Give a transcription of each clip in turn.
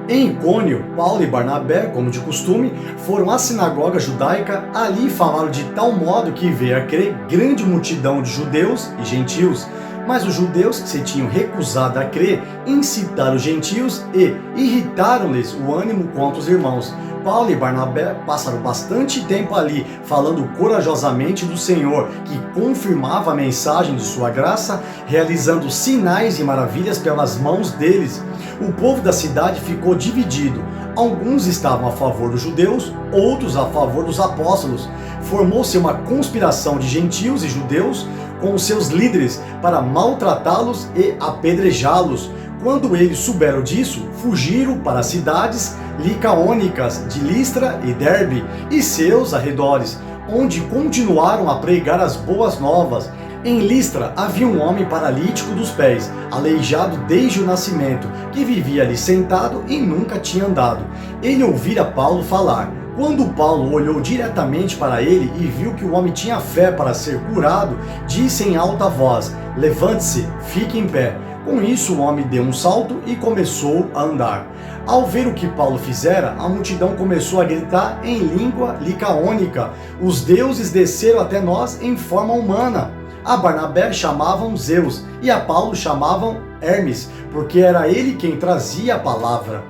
Em Icônio, Paulo e Barnabé, como de costume, foram à sinagoga judaica. Ali falaram de tal modo que veio a crer grande multidão de judeus e gentios. Mas os judeus, que se tinham recusado a crer, incitaram os gentios e irritaram-lhes o ânimo contra os irmãos. Paulo e Barnabé passaram bastante tempo ali, falando corajosamente do Senhor, que confirmava a mensagem de sua graça, realizando sinais e maravilhas pelas mãos deles. O povo da cidade ficou dividido. Alguns estavam a favor dos judeus, outros a favor dos apóstolos. Formou-se uma conspiração de gentios e judeus com os seus líderes para maltratá-los e apedrejá-los. Quando eles souberam disso, fugiram para as cidades licaônicas de Listra e Derbe e seus arredores, onde continuaram a pregar as boas novas. Em Listra havia um homem paralítico dos pés, aleijado desde o nascimento, que vivia ali sentado e nunca tinha andado. Ele ouvira Paulo falar. Quando Paulo olhou diretamente para ele e viu que o homem tinha fé para ser curado, disse em alta voz: "Levante-se, fique em pé." Com isso, o homem deu um salto e começou a andar. Ao ver o que Paulo fizera, a multidão começou a gritar em língua licaônica: "Os deuses desceram até nós em forma humana." A Barnabé chamavam Zeus e a Paulo chamavam Hermes, porque era ele quem trazia a palavra.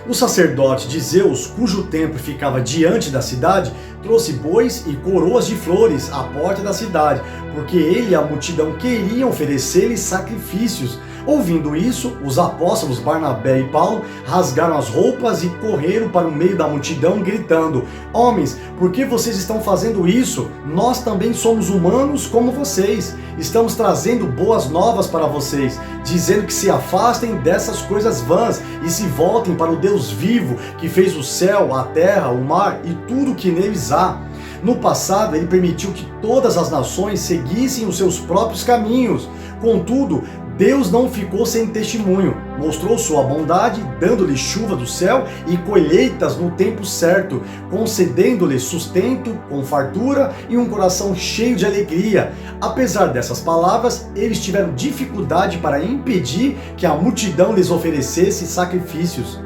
O sacerdote de Zeus, cujo templo ficava diante da cidade, trouxe bois e coroas de flores à porta da cidade, porque ele e a multidão queriam oferecer-lhe sacrifícios. Ouvindo isso, os apóstolos Barnabé e Paulo rasgaram as roupas e correram para o meio da multidão, gritando: "Homens, por que vocês estão fazendo isso? Nós também somos humanos como vocês. Estamos trazendo boas novas para vocês, dizendo que se afastem dessas coisas vãs e se voltem para o Deus vivo, que fez o céu, a terra, o mar e tudo que neles há. No passado, ele permitiu que todas as nações seguissem os seus próprios caminhos. Contudo, Deus não ficou sem testemunho, mostrou sua bondade, dando-lhe chuva do céu e colheitas no tempo certo, concedendo-lhe sustento com fartura e um coração cheio de alegria." Apesar dessas palavras, eles tiveram dificuldade para impedir que a multidão lhes oferecesse sacrifícios.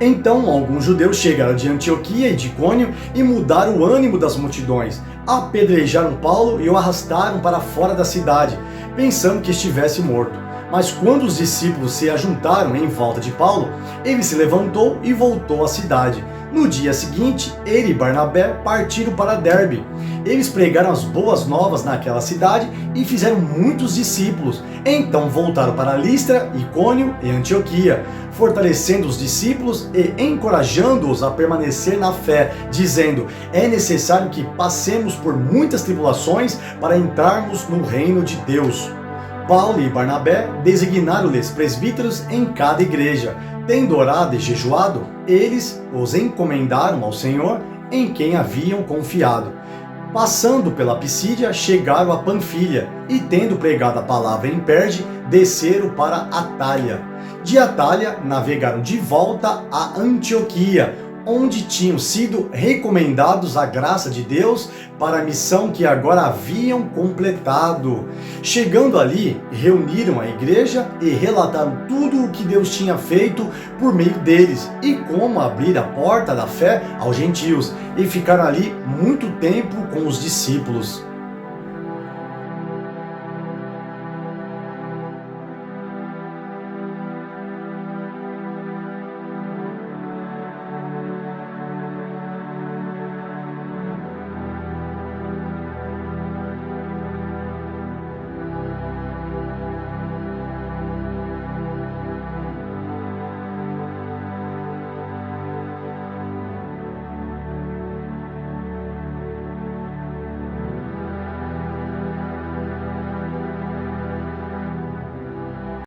Então alguns judeus chegaram de Antioquia e de Icônio e mudaram o ânimo das multidões. Apedrejaram Paulo e o arrastaram para fora da cidade, pensando que estivesse morto. Mas quando os discípulos se ajuntaram em volta de Paulo, ele se levantou e voltou à cidade. No dia seguinte, ele e Barnabé partiram para Derbe. Eles pregaram as boas novas naquela cidade e fizeram muitos discípulos. Então voltaram para Listra, Icônio e Antioquia, fortalecendo os discípulos e encorajando-os a permanecer na fé, dizendo: "É necessário que passemos por muitas tribulações para entrarmos no reino de Deus." Paulo e Barnabé designaram-lhes presbíteros em cada igreja. Tendo orado e jejuado, eles os encomendaram ao Senhor, em quem haviam confiado. Passando pela Pisídia, chegaram a Panfilha, e tendo pregado a palavra em Perge, desceram para Atália. De Atália, navegaram de volta a Antioquia, onde tinham sido recomendados à graça de Deus para a missão que agora haviam completado. Chegando ali, reuniram a igreja e relataram tudo o que Deus tinha feito por meio deles e como abrir a porta da fé aos gentios, e ficaram ali muito tempo com os discípulos.